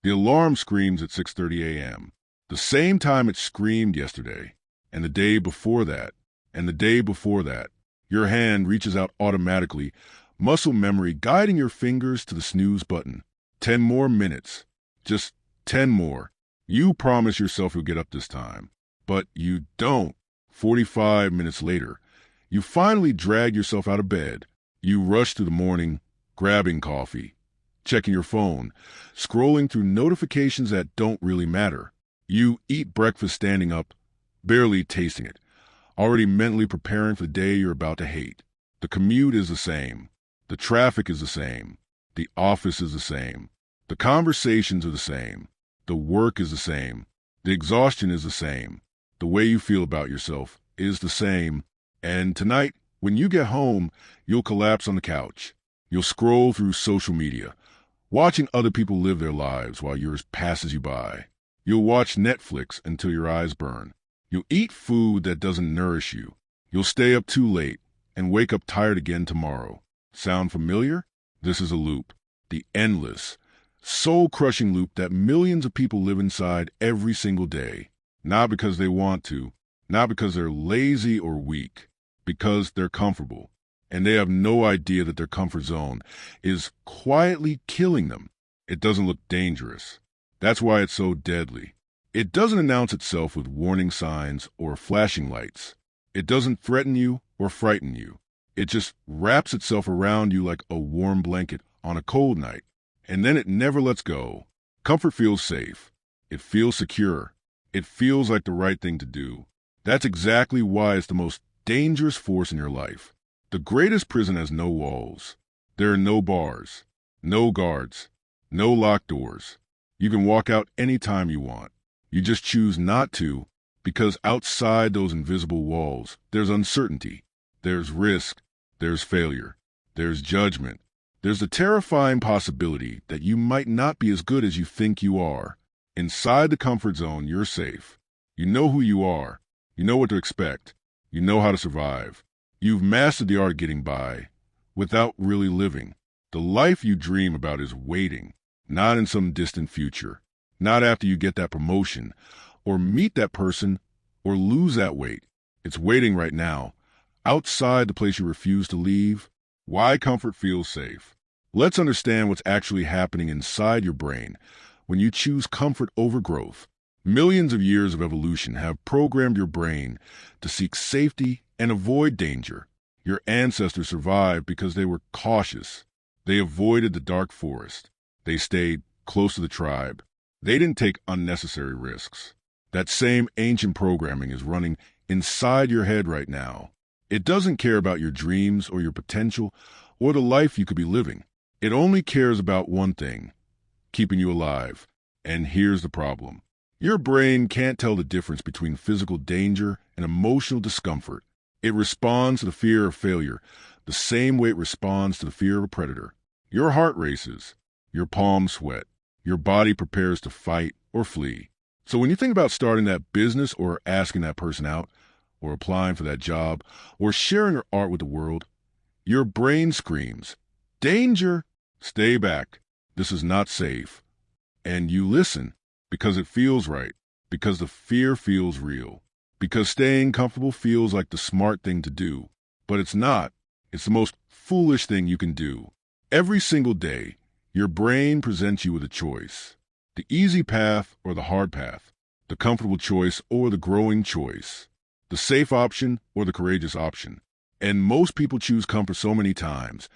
The alarm screams at 6:30 a.m., the same time it screamed yesterday, and the day before that, and the day before that. Your hand reaches out automatically, muscle memory guiding your fingers to the snooze button. 10 more minutes. Just 10 more. You promise yourself you'll get up this time, but you don't. 45 minutes later, you finally drag yourself out of bed. You rush through the morning, grabbing coffee, checking your phone, scrolling through notifications that don't really matter. You eat breakfast standing up, barely tasting it, already mentally preparing for the day you're about to hate. The commute is the same. The traffic is the same. The office is the same. The conversations are the same. The work is the same. The exhaustion is the same. The way you feel about yourself is the same. And tonight, when you get home, you'll collapse on the couch. You'll scroll through social media, watching other people live their lives while yours passes you by. You'll watch Netflix until your eyes burn. You'll eat food that doesn't nourish you. You'll stay up too late and wake up tired again tomorrow. Sound familiar? This is a loop. The endless, soul-crushing loop that millions of people live inside every single day. Not because they want to, not because they're lazy or weak, because they're comfortable. And they have no idea that their comfort zone is quietly killing them. It doesn't look dangerous. That's why it's so deadly. It doesn't announce itself with warning signs or flashing lights. It doesn't threaten you or frighten you. It just wraps itself around you like a warm blanket on a cold night. And then it never lets go. Comfort feels safe. It feels secure. It feels like the right thing to do. That's exactly why it's the most dangerous force in your life. The greatest prison has no walls. There are no bars, no guards, no locked doors. You can walk out anytime you want. You just choose not to, because outside those invisible walls, there's uncertainty, there's risk, there's failure, there's judgment. There's the terrifying possibility that you might not be as good as you think you are. Inside the comfort zone, you're safe. You know who you are. You know what to expect. You know how to survive. You've mastered the art of getting by without really living. The life you dream about is waiting, not in some distant future. Not after you get that promotion, or meet that person, or lose that weight. It's waiting right now, outside the place you refuse to leave. Why comfort feels safe. Let's understand what's actually happening inside your brain when you choose comfort over growth. Millions of years of evolution have programmed your brain to seek safety and avoid danger. Your ancestors survived because they were cautious. They avoided the dark forest. They stayed close to the tribe. They didn't take unnecessary risks. That same ancient programming is running inside your head right now. It doesn't care about your dreams or your potential or the life you could be living. It only cares about one thing, keeping you alive. And here's the problem. Your brain can't tell the difference between physical danger and emotional discomfort. It responds to the fear of failure the same way it responds to the fear of a predator. Your heart races. Your palms sweat. Your body prepares to fight or flee. So when you think about starting that business or asking that person out or applying for that job or sharing your art with the world, your brain screams, "Danger! Stay back. This is not safe." And you listen because it feels right, because the fear feels real, because staying comfortable feels like the smart thing to do. But it's not. It's the most foolish thing you can do. Every single day, your brain presents you with a choice. The easy path or the hard path. The comfortable choice or the growing choice. The safe option or the courageous option. And most people choose comfort so many times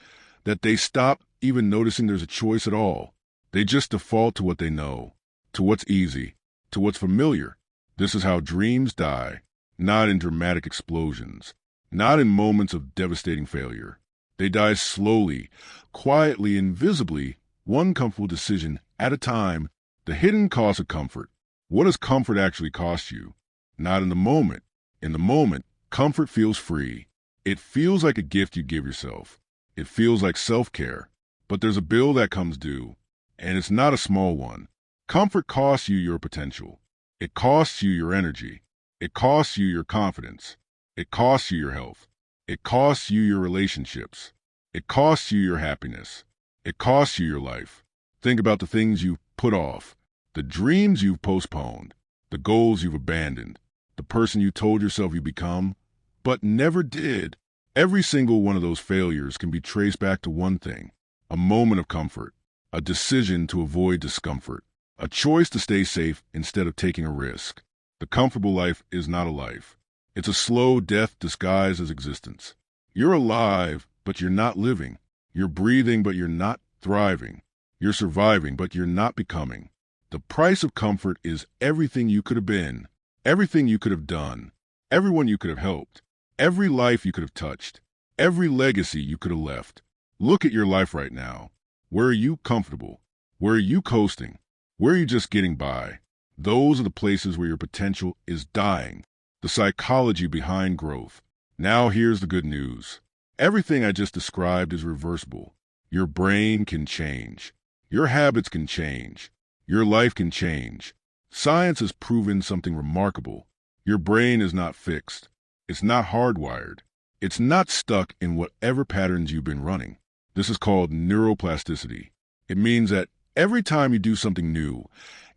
that they stop even noticing there's a choice at all. They just default to what they know, to what's easy, to what's familiar. This is how dreams die, not in dramatic explosions, not in moments of devastating failure. They die slowly, quietly, invisibly, one comfortable decision at a time. The hidden cost of comfort. What does comfort actually cost you? Not in the moment. In the moment, comfort feels free. It feels like a gift you give yourself. It feels like self-care. But there's a bill that comes due, and it's not a small one. Comfort costs you your potential. It costs you your energy. It costs you your confidence. It costs you your health. It costs you your relationships. It costs you your happiness. It costs you your life. Think about the things you put off, the dreams you've postponed, the goals you've abandoned, the person you told yourself you become, but never did. Every single one of those failures can be traced back to one thing: a moment of comfort, a decision to avoid discomfort, a choice to stay safe instead of taking a risk. The comfortable life is not a life. It's a slow death disguised as existence. You're alive, but you're not living. You're breathing, but you're not thriving. You're surviving, but you're not becoming. The price of comfort is everything you could have been, everything you could have done, everyone you could have helped, every life you could have touched, every legacy you could have left. Look at your life right now. Where are you comfortable? Where are you coasting? Where are you just getting by? Those are the places where your potential is dying. The psychology behind growth. Now here's the good news. Everything I just described is reversible. Your brain can change. Your habits can change. Your life can change. Science has proven something remarkable. Your brain is not fixed. It's not hardwired. It's not stuck in whatever patterns you've been running. This is called neuroplasticity. It means that every time you do something new,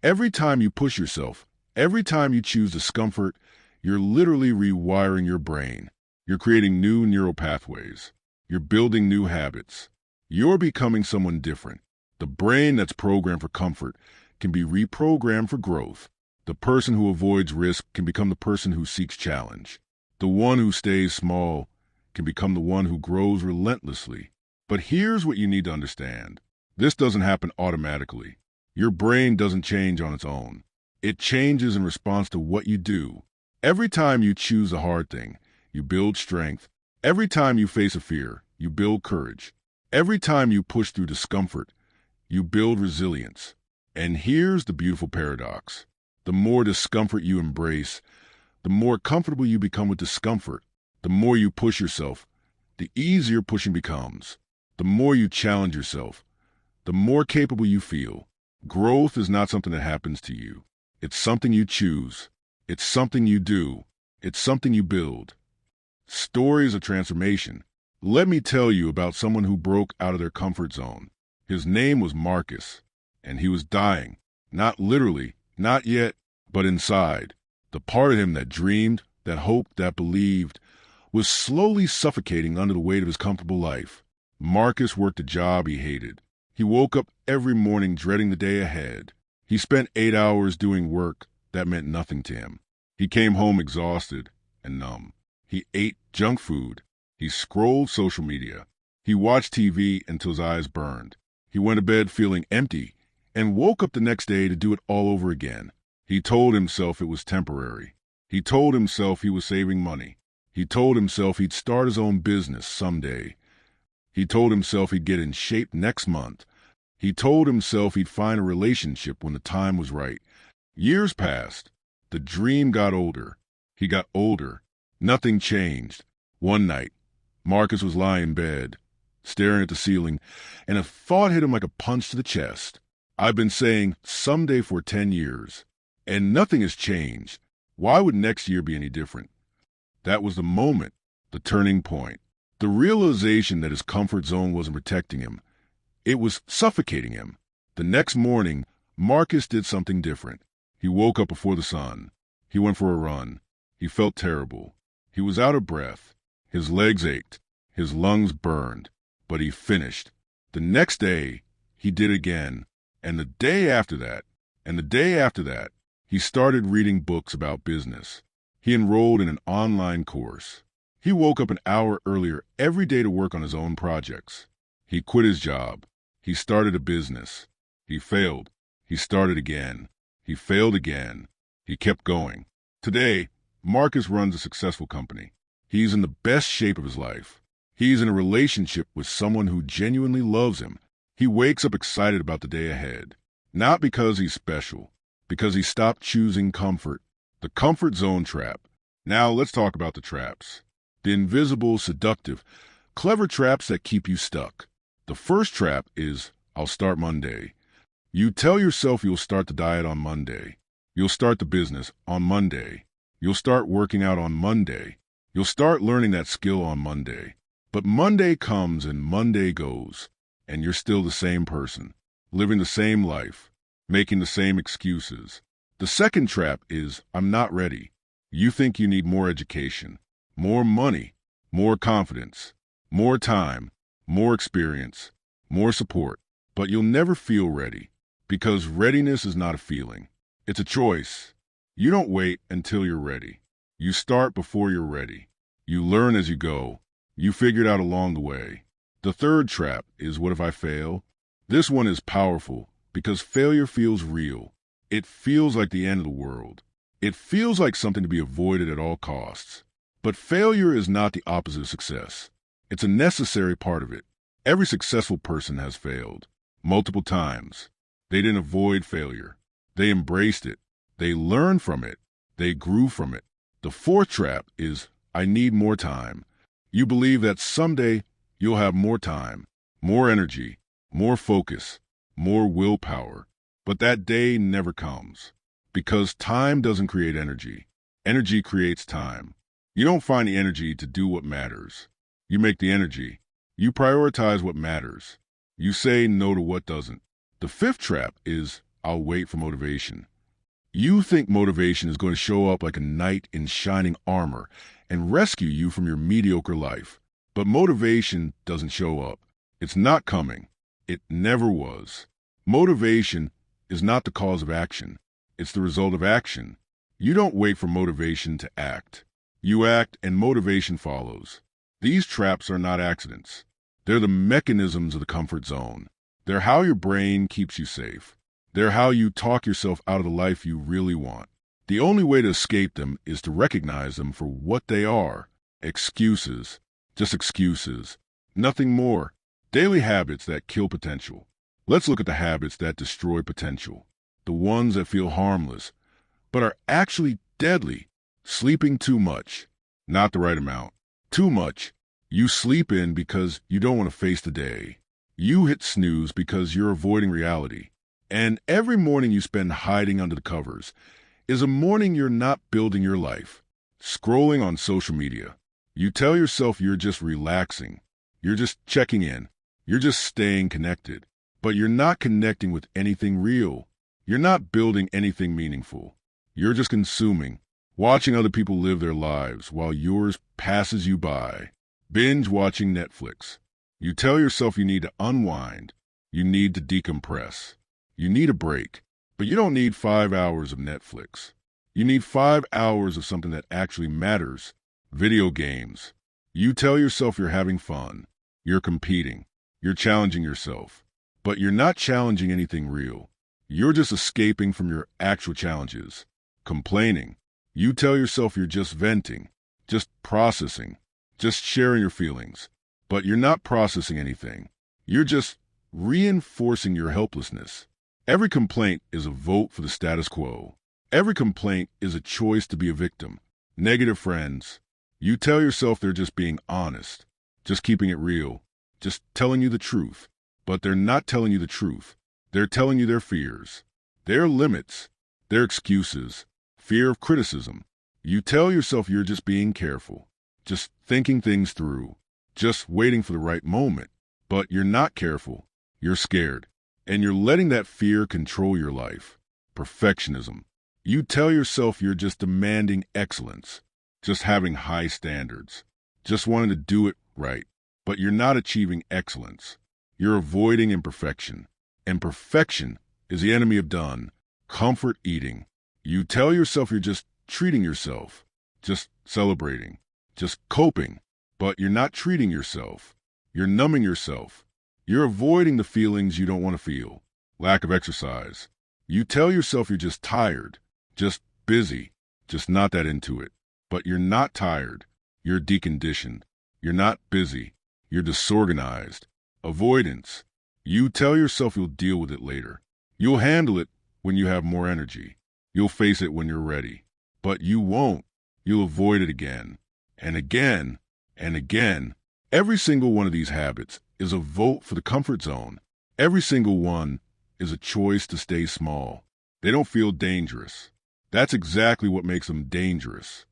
every time you push yourself, every time you choose discomfort, you're literally rewiring your brain. You're creating new neural pathways. You're building new habits. You're becoming someone different. The brain that's programmed for comfort can be reprogrammed for growth. The person who avoids risk can become the person who seeks challenge. The one who stays small can become the one who grows relentlessly. But here's what you need to understand. This doesn't happen automatically. Your brain doesn't change on its own. It changes in response to what you do. Every time you choose a hard thing, you build strength. Every time you face a fear, you build courage. Every time you push through discomfort, you build resilience. And here's the beautiful paradox. The more discomfort you embrace, the more comfortable you become with discomfort. The more you push yourself, the easier pushing becomes. The more you challenge yourself, the more capable you feel. Growth is not something that happens to you. It's something you choose. It's something you do. It's something you build. Stories of transformation. Let me tell you about someone who broke out of their comfort zone. His name was Marcus, and he was dying. Not literally, not yet, but inside. The part of him that dreamed, that hoped, that believed, was slowly suffocating under the weight of his comfortable life. Marcus worked a job he hated. He woke up every morning dreading the day ahead. He spent 8 hours doing work that meant nothing to him. He came home exhausted and numb. He ate junk food. He scrolled social media. He watched TV until his eyes burned. He went to bed feeling empty and woke up the next day to do it all over again. He told himself it was temporary. He told himself he was saving money. He told himself he'd start his own business someday. He told himself he'd get in shape next month. He told himself he'd find a relationship when the time was right. Years passed. The dream got older. He got older. Nothing changed. One night, Marcus was lying in bed, staring at the ceiling, and a thought hit him like a punch to the chest. I've been saying someday for 10 years, and nothing has changed. Why would next year be any different? That was the moment, the turning point. The realization that his comfort zone wasn't protecting him. It was suffocating him. The next morning, Marcus did something different. He woke up before the sun. He went for a run. He felt terrible. He was out of breath. His legs ached. His lungs burned. But he finished. The next day, he did again. And the day after that, and the day after that, he started reading books about business. He enrolled in an online course. He woke up an hour earlier every day to work on his own projects. He quit his job. He started a business. He failed. He started again. He failed again. He kept going. Today, Marcus runs a successful company. He's in the best shape of his life. He's in a relationship with someone who genuinely loves him. He wakes up excited about the day ahead. Not because he's special, because he stopped choosing comfort. The comfort zone trap. Now let's talk about the traps. The invisible, seductive, clever traps that keep you stuck. The first trap is, I'll start Monday. You tell yourself you'll start the diet on Monday. You'll start the business on Monday. You'll start working out on Monday. You'll start learning that skill on Monday. But Monday comes and Monday goes, and you're still the same person, living the same life. making the same excuses. The second trap is, I'm not ready. You think you need more education, more money, more confidence, more time, more experience, more support, but you'll never feel ready because readiness is not a feeling. It's a choice. You don't wait until you're ready. You start before you're ready. You learn as you go. You figure it out along the way. The third trap is, what if I fail? This one is powerful because failure feels real. It feels like the end of the world. It feels like something to be avoided at all costs. But failure is not the opposite of success. It's a necessary part of it. Every successful person has failed. Multiple times. They didn't avoid failure. They embraced it. They learned from it. They grew from it. The fourth trap is, I need more time. You believe that someday you'll have more time, more energy, more focus, more willpower. But that day never comes. Because time doesn't create energy. Energy creates time. You don't find the energy to do what matters. You make the energy. You prioritize what matters. You say no to what doesn't. The fifth trap is, I'll wait for motivation. You think motivation is going to show up like a knight in shining armor and rescue you from your mediocre life. But motivation doesn't show up. It's not coming. It never was. Motivation is not the cause of action. It's the result of action. You don't wait for motivation to act. You act and motivation follows. These traps are not accidents. They're the mechanisms of the comfort zone. They're how your brain keeps you safe. They're how you talk yourself out of the life you really want. The only way to escape them is to recognize them for what they are. Excuses. Just excuses. Nothing more. Daily habits that kill potential. Let's look at the habits that destroy potential. The ones that feel harmless, but are actually deadly. Sleeping too much. Not the right amount. Too much. You sleep in because you don't want to face the day. You hit snooze because you're avoiding reality. And every morning you spend hiding under the covers is a morning you're not building your life. Scrolling on social media. You tell yourself you're just relaxing. You're just checking in. You're just staying connected. But you're not connecting with anything real. You're not building anything meaningful. You're just consuming, watching other people live their lives while yours passes you by. Binge watching Netflix. You tell yourself you need to unwind. You need to decompress. You need a break. But you don't need 5 hours of Netflix. You need 5 hours of something that actually matters. Video games. You tell yourself you're having fun. You're competing. You're challenging yourself. But you're not challenging anything real. You're just escaping from your actual challenges. Complaining. You tell yourself you're just venting, just processing, just sharing your feelings. But you're not processing anything. You're just reinforcing your helplessness. Every complaint is a vote for the status quo. Every complaint is a choice to be a victim. Negative friends. You tell yourself they're just being honest, just keeping it real, just telling you the truth. But they're not telling you the truth. They're telling you their fears, their limits, their excuses, fear of criticism. You tell yourself you're just being careful, just thinking things through, just waiting for the right moment. But you're not careful. You're scared. And you're letting that fear control your life. Perfectionism. You tell yourself you're just demanding excellence, just having high standards, just wanting to do it right. But you're not achieving excellence. You're avoiding imperfection. And perfection is the enemy of done. Comfort eating. You tell yourself you're just treating yourself, just celebrating, just coping. But you're not treating yourself. You're numbing yourself. You're avoiding the feelings you don't want to feel. Lack of exercise. You tell yourself you're just tired, just busy, just not that into it. But you're not tired. You're deconditioned. You're not busy. You're disorganized. Avoidance. You tell yourself you'll deal with it later. You'll handle it when you have more energy. You'll face it when you're ready. But you won't. You'll avoid it again, and again, and again. Every single one of these habits is a vote for the comfort zone. Every single one is a choice to stay small. They don't feel dangerous. That's exactly what makes them dangerous.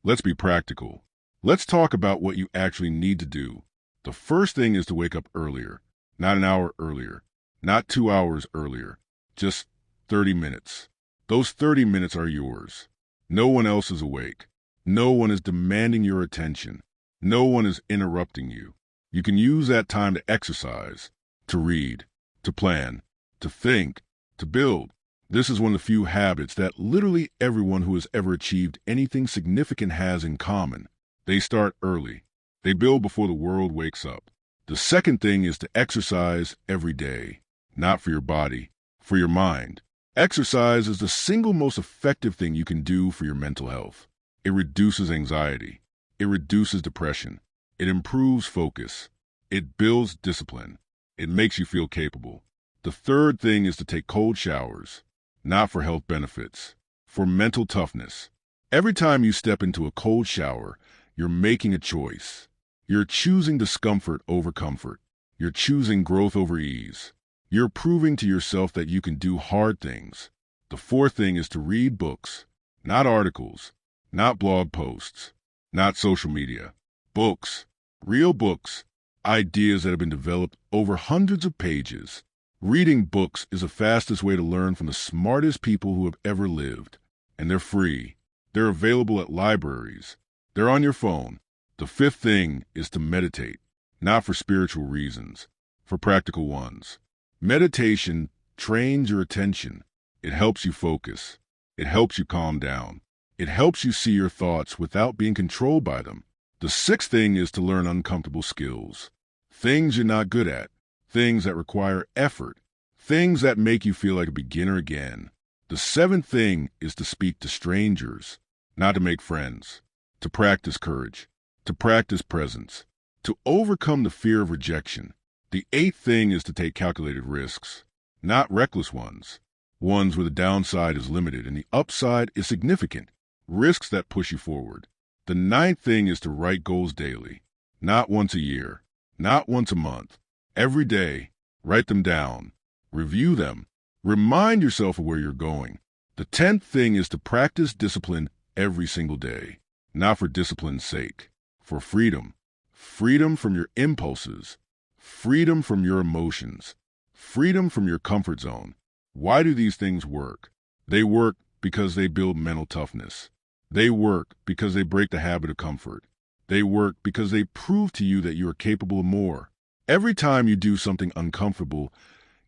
Let's be practical. Let's talk about what you actually need to do. The first thing is to wake up earlier, not an hour earlier, not 2 hours earlier, just 30 minutes. Those 30 minutes are yours. No one else is awake. No one is demanding your attention. No one is interrupting you. You can use that time to exercise, to read, to plan, to think, to build. This is one of the few habits that literally everyone who has ever achieved anything significant has in common. They start early. They build before the world wakes up. The second thing is to exercise every day, not for your body, for your mind. Exercise is the single most effective thing you can do for your mental health. It reduces anxiety. It reduces depression. It improves focus. It builds discipline. It makes you feel capable. The third thing is to take cold showers, not for health benefits, for mental toughness. Every time you step into a cold shower, you're making a choice. You're choosing discomfort over comfort. You're choosing growth over ease. You're proving to yourself that you can do hard things. The fourth thing is to read books, not articles, not blog posts, not social media. Books, real books, ideas that have been developed over hundreds of pages. Reading books is the fastest way to learn from the smartest people who have ever lived. And they're free. They're available at libraries. They're on your phone. The fifth thing is to meditate, not for spiritual reasons, for practical ones. Meditation trains your attention. It helps you focus. It helps you calm down. It helps you see your thoughts without being controlled by them. The sixth thing is to learn uncomfortable skills. Things you're not good at. Things that require effort. Things that make you feel like a beginner again. The seventh thing is to speak to strangers, not to make friends. To practice courage. To practice presence. To overcome the fear of rejection. The eighth thing is to take calculated risks, not reckless ones. Ones where the downside is limited and the upside is significant. Risks that push you forward. The ninth thing is to write goals daily, not once a year, not once a month. Every day, write them down, review them, remind yourself of where you're going. The 10th thing is to practice discipline every single day, not for discipline's sake, for freedom. Freedom from your impulses, freedom from your emotions, freedom from your comfort zone. Why do these things work? They work because they build mental toughness. They work because they break the habit of comfort. They work because they prove to you that you are capable of more. Every time you do something uncomfortable,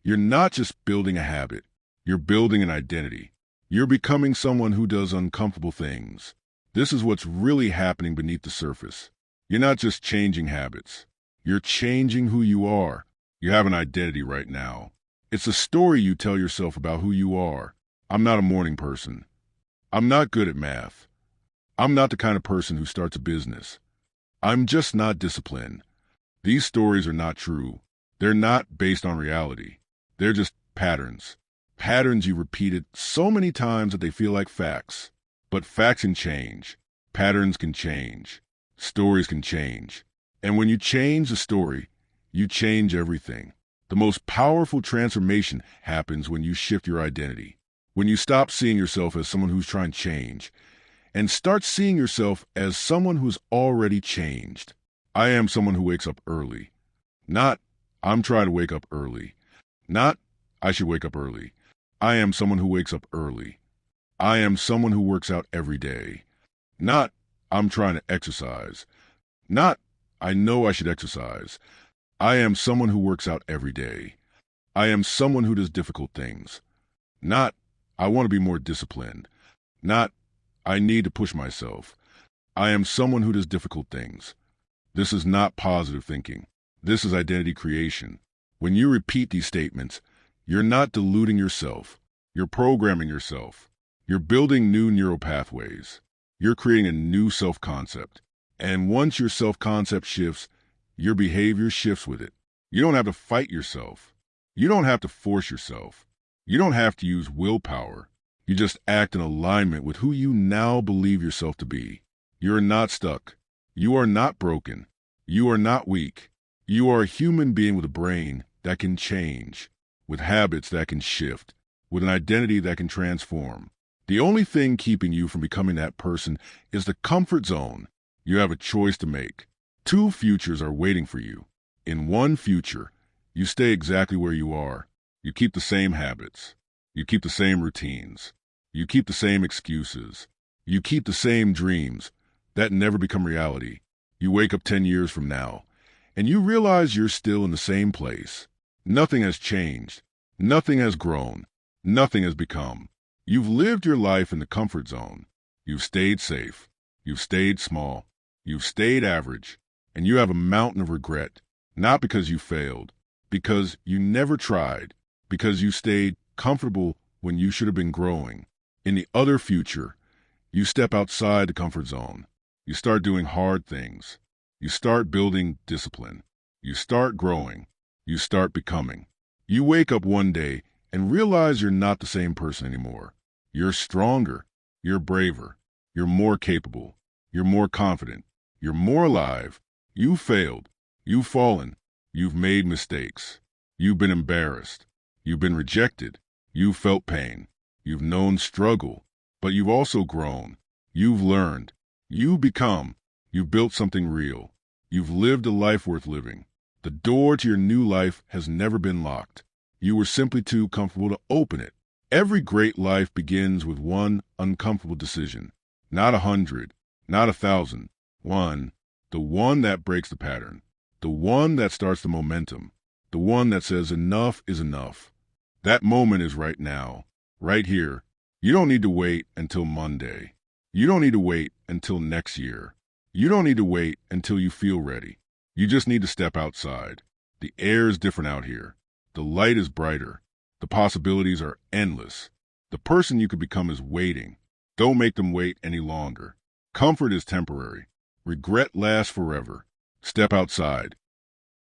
you're not just building a habit. You're building an identity. You're becoming someone who does uncomfortable things. This is what's really happening beneath the surface. You're not just changing habits. You're changing who you are. You have an identity right now. It's a story you tell yourself about who you are. I'm not a morning person. I'm not good at math. I'm not the kind of person who starts a business. I'm just not disciplined. These stories are not true. They're not based on reality. They're just patterns. Patterns you repeated so many times that they feel like facts. But facts can change. Patterns can change. Stories can change. And when you change the story, you change everything. The most powerful transformation happens when you shift your identity. When you stop seeing yourself as someone who's trying to change and start seeing yourself as someone who's already changed. I am someone who wakes up early. Not, I'm trying to wake up early. Not, I should wake up early. I am someone who wakes up early. I am someone who works out every day. Not, I'm trying to exercise. Not, I know I should exercise. I am someone who works out every day. I am someone who does difficult things. Not, I want to be more disciplined. Not, I need to push myself. I am someone who does difficult things. This is not positive thinking. This is identity creation. When you repeat these statements, you're not deluding yourself. You're programming yourself. You're building new neural pathways. You're creating a new self-concept. And once your self-concept shifts, your behavior shifts with it. You don't have to fight yourself. You don't have to force yourself. You don't have to use willpower. You just act in alignment with who you now believe yourself to be. You are not stuck. You are not broken. You are not weak. You are a human being with a brain that can change, with habits that can shift, with an identity that can transform. The only thing keeping you from becoming that person is the comfort zone. You have a choice to make. Two futures are waiting for you. In one future, you stay exactly where you are. You keep the same habits. You keep the same routines. You keep the same excuses. You keep the same dreams that never become reality. You wake up 10 years from now, and you realize you're still in the same place. Nothing has changed. Nothing has grown. Nothing has become. You've lived your life in the comfort zone. You've stayed safe. You've stayed small. You've stayed average. And you have a mountain of regret, not because you failed, because you never tried, because you stayed comfortable when you should have been growing. In the other future, you step outside the comfort zone. You start doing hard things. You start building discipline. You start growing. You start becoming. You wake up one day and realize you're not the same person anymore. You're stronger. You're braver. You're more capable. You're more confident. You're more alive. You've failed. You've fallen. You've made mistakes. You've been embarrassed. You've been rejected. You've felt pain. You've known struggle. But you've also grown. You've learned. You've become. You've built something real. You've lived a life worth living. The door to your new life has never been locked. You were simply too comfortable to open it. Every great life begins with one uncomfortable decision. Not 100, not 1,000. One. The one that breaks the pattern. The one that starts the momentum. The one that says enough is enough. That moment is right now. Right here. You don't need to wait until Monday. You don't need to wait until next year. You don't need to wait until you feel ready. You just need to step outside. The air is different out here. The light is brighter. The possibilities are endless. The person you could become is waiting. Don't make them wait any longer. Comfort is temporary. Regret lasts forever. Step outside.